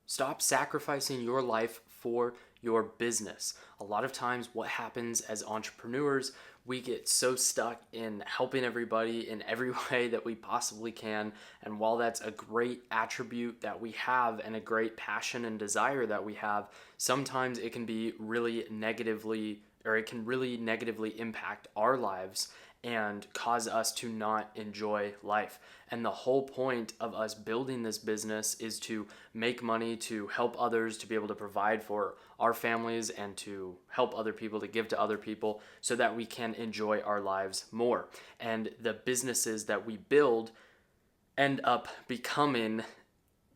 Stop sacrificing your life for your business. A lot of times, what happens as entrepreneurs, we get so stuck in helping everybody in every way that we possibly can. And while that's a great attribute that we have and a great passion and desire that we have, sometimes it can be really negatively, or it can really negatively impact our lives and cause us to not enjoy life. And the whole point of us building this business is to make money, to help others, to be able to provide for our families, and to help other people, to give to other people, so that we can enjoy our lives more. And the businesses that we build end up becoming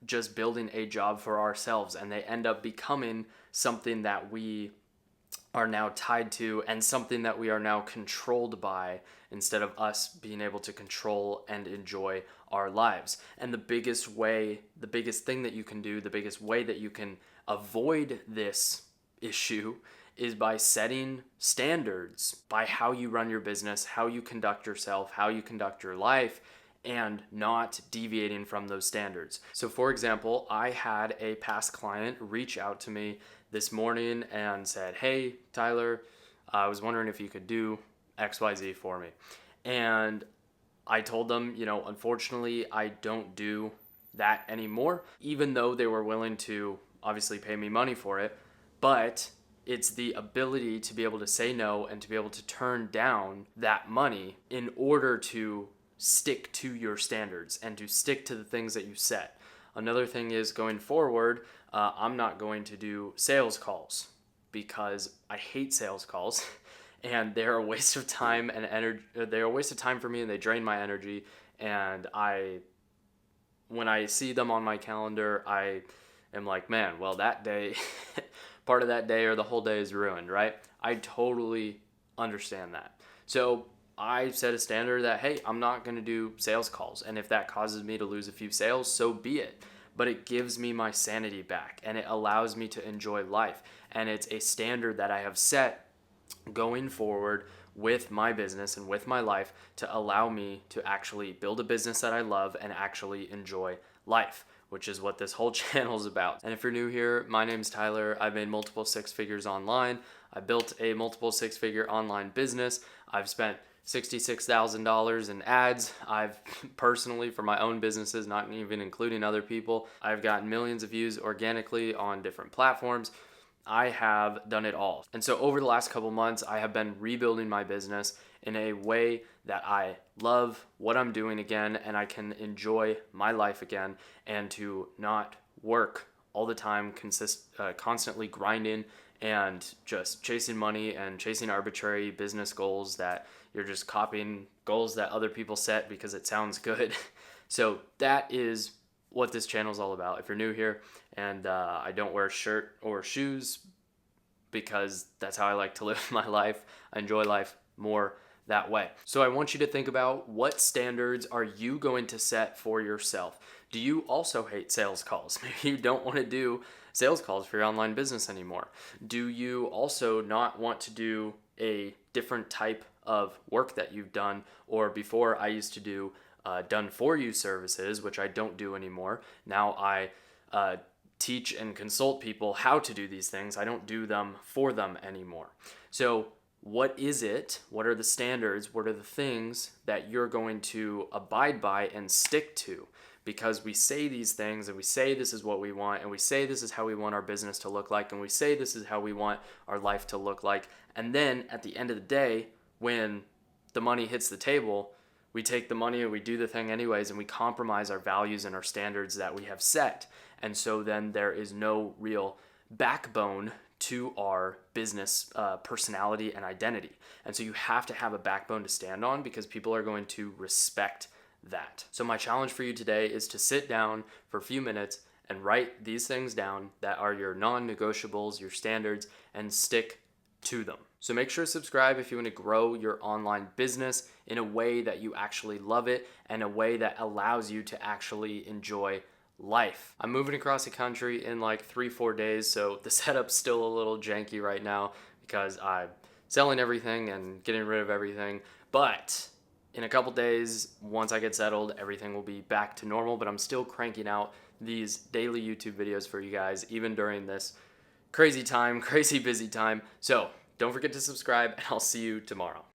just building a job for ourselves, and they end up becoming something that we are now tied to and something that we are now controlled by, instead of us being able to control and enjoy our lives. And the biggest thing that you can do, the biggest way that you can avoid this issue is by setting standards by how you run your business, how you conduct yourself, how you conduct your life, and not deviating from those standards. So for example, I had a past client reach out to me this morning and said, "Hey, Tyler, I was wondering if you could do XYZ for me." And I told them, unfortunately, I don't do that anymore, even though they were willing to obviously pay me money for it. But it's the ability to be able to say no and to be able to turn down that money in order to stick to your standards and to stick to the things that you set. Another thing is, going forward, I'm not going to do sales calls because I hate sales calls and they're a waste of time and energy. They're a waste of time for me and they drain my energy. And when I see them on my calendar, I am like, man, well, that day, part of that day or the whole day is ruined, right? I totally understand that. So I set a standard that, hey, I'm not going to do sales calls. And if that causes me to lose a few sales, so be it. But it gives me my sanity back and it allows me to enjoy life. And it's a standard that I have set going forward with my business and with my life to allow me to actually build a business that I love and actually enjoy life, which is what this whole channel is about. And if you're new here, my name's Tyler. I've made multiple six figures online. I built a multiple six-figure online business. I've spent $66,000 in ads. I've personally, for my own businesses, not even including other people, I've gotten millions of views organically on different platforms. I have done it all. And so over the last couple months, I have been rebuilding my business in a way that I love what I'm doing again, and I can enjoy my life again, and to not work all the time, constantly grinding and just chasing money and chasing arbitrary business goals that you're just copying goals that other people set because it sounds good. So that is what this channel is all about. If you're new here, and I don't wear a shirt or shoes because that's how I like to live my life. I enjoy life more that way. So I want you to think about, what standards are you going to set for yourself? Do you also hate sales calls? Maybe you don't want to do sales calls for your online business anymore. Do you also not want to do a different type of work that you've done? Or before, I used to do done for you services, which I don't do anymore. Now I teach and consult people how to do these things. I don't do them for them anymore. So what is it? What are the standards? What are the things that you're going to abide by and stick to? Because we say these things and we say this is what we want, and we say this is how we want our business to look like, and we say this is how we want our life to look like. And then at the end of the day, when the money hits the table, we take the money and we do the thing anyways, and we compromise our values and our standards that we have set. And so then there is no real backbone to our business personality and identity. And so you have to have a backbone to stand on, because people are going to respect that. So my challenge for you today is to sit down for a few minutes and write these things down that are your non-negotiables, your standards, and stick to them. So make sure to subscribe if you want to grow your online business in a way that you actually love it, and a way that allows you to actually enjoy life. I'm moving across the country in like 3-4 days, so the setup's still a little janky right now because I'm selling everything and getting rid of everything. But in a couple days, once I get settled, everything will be back to normal, but I'm still cranking out these daily YouTube videos for you guys, even during this crazy time, crazy busy time. So don't forget to subscribe, and I'll see you tomorrow.